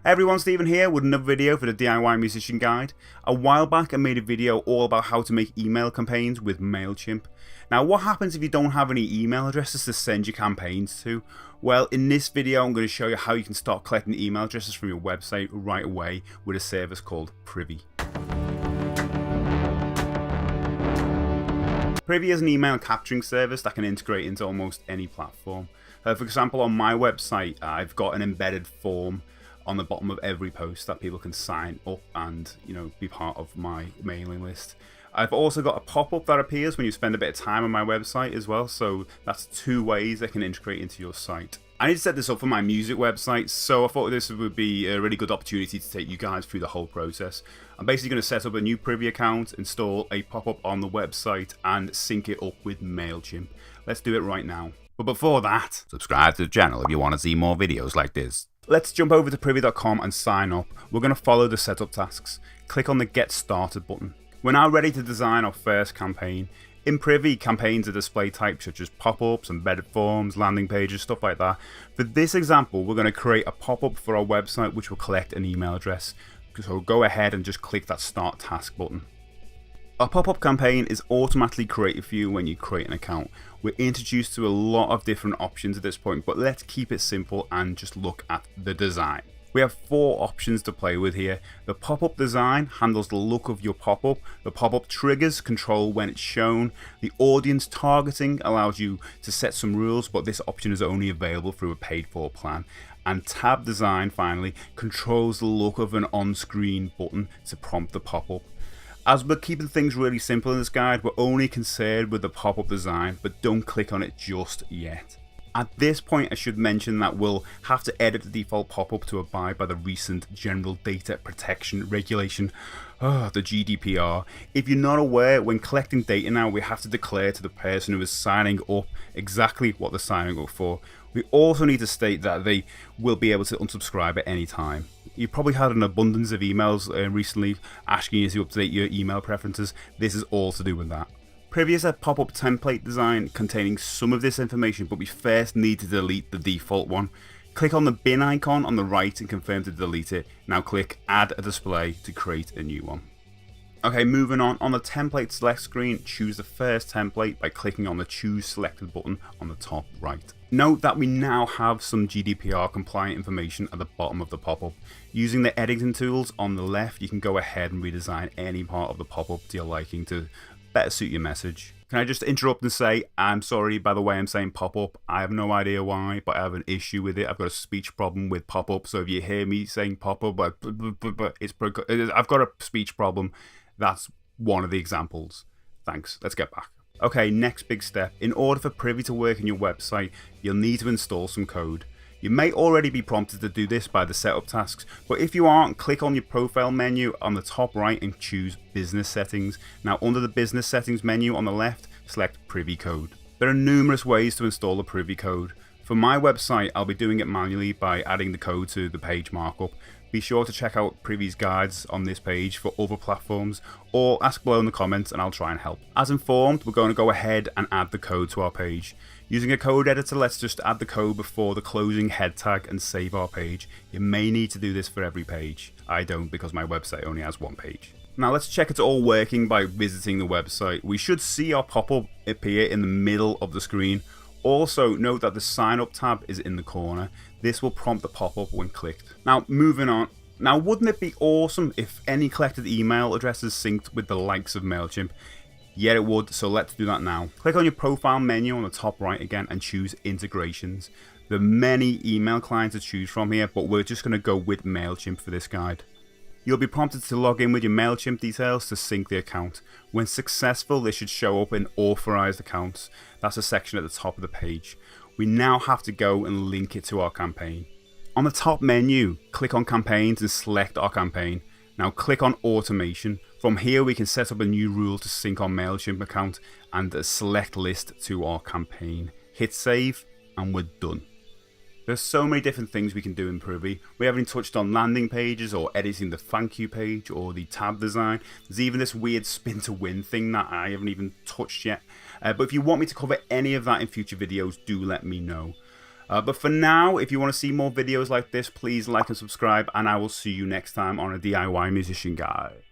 Hey everyone, Stephen here with another video for the DIY Musician Guide. A while back I made a video all about how to make email campaigns with MailChimp. Now what happens if you don't have any email addresses to send your campaigns to? Well, in this video I'm going to show you how you can start collecting email addresses from your website right away with a service called Privy. Privy is an email capturing service that can integrate into almost any platform. For example, on my website I've got an embedded form on the bottom of every post that people can sign up and be part of my mailing list. I've also got a pop-up that appears when you spend a bit of time on my website as well, so that's two ways that can integrate into your site. I need to set this up for my music website, so I thought this would be a really good opportunity to take you guys through the whole process. I'm basically going to set up a new Privy account, install a pop-up on the website and sync it up with MailChimp. Let's do it right now. But before that, subscribe to the channel if you want to see more videos like this. Let's jump over to privy.com and sign up. We're going to follow the setup tasks. Click on the Get Started button. We're now ready to design our first campaign. In Privy, campaigns are display types such as pop-ups, embedded forms, landing pages, stuff like that. For this example, we're going to create a pop-up for our website which will collect an email address. So go ahead and just click that Start Task button. A pop-up campaign is automatically created for you when you create an account. We're introduced to a lot of different options at this point, but let's keep it simple and just look at the design. We have four options to play with here. The pop-up design handles the look of your pop-up. The pop-up triggers control when it's shown. The audience targeting allows you to set some rules, but this option is only available through a paid-for plan. And tab design, finally, controls the look of an on-screen button to prompt the pop-up. As we're keeping things really simple in this guide, we're only concerned with the pop-up design, but don't click on it just yet. At this point, I should mention that we'll have to edit the default pop-up to abide by the recent General Data Protection Regulation, the GDPR. If you're not aware, when collecting data now, we have to declare to the person who is signing up exactly what they're signing up for. We also need to state that they will be able to unsubscribe at any time. You've probably had an abundance of emails recently asking you to update your email preferences. This is all to do with that. Privy is a pop-up template design containing some of this information, but we first need to delete the default one. Click on the bin icon on the right and confirm to delete it. Now click Add a Display to create a new one. Okay, moving on the template select screen, choose the first template by clicking on the Choose Selected button on the top right. Note that we now have some GDPR compliant information at the bottom of the pop-up. Using the editing tools on the left, you can go ahead and redesign any part of the pop-up to your liking to better suit your message. Can I just interrupt and say, I'm sorry by the way I'm saying pop-up. I have no idea why, but I have an issue with it. I've got a speech problem with pop-up, so if you hear me saying pop-up, I've got a speech problem. That's one of the examples. Thanks, let's get back. Okay, next big step. In order for Privy to work in your website, you'll need to install some code. You may already be prompted to do this by the setup tasks, but if you aren't, click on your profile menu on the top right and choose Business Settings. Now under the Business Settings menu on the left, select Privy Code. There are numerous ways to install a Privy code. For my website, I'll be doing it manually by adding the code to the page markup. Be sure to check out Privy's guides on this page for other platforms, or ask below in the comments and I'll try and help. As informed, we're going to go ahead and add the code to our page. Using a code editor, let's just add the code before the closing head tag and save our page. You may need to do this for every page. I don't, because my website only has one page. Now let's check it's all working by visiting the website. We should see our pop-up appear in the middle of the screen. Also, note that the sign up tab is in the corner. This will prompt the pop-up when clicked. Now, moving on. Now, wouldn't it be awesome if any collected email addresses synced with the likes of MailChimp? Yeah, it would, so let's do that now. Click on your profile menu on the top right again and choose Integrations. There are many email clients to choose from here, but we're just going to go with MailChimp for this guide. You'll be prompted to log in with your MailChimp details to sync the account. When successful, this should show up in Authorized Accounts. That's a section at the top of the page. We now have to go and link it to our campaign. On the top menu, click on Campaigns and select our campaign. Now click on Automation. From here we can set up a new rule to sync our MailChimp account and a select list to our campaign. Hit save and we're done. There's so many different things we can do in Privy. We haven't even touched on landing pages or editing the thank you page or the tab design. There's even this weird spin to win thing that I haven't even touched yet. But if you want me to cover any of that in future videos, do let me know. But for now, if you want to see more videos like this, please like and subscribe, and I will see you next time on a DIY Musician Guide.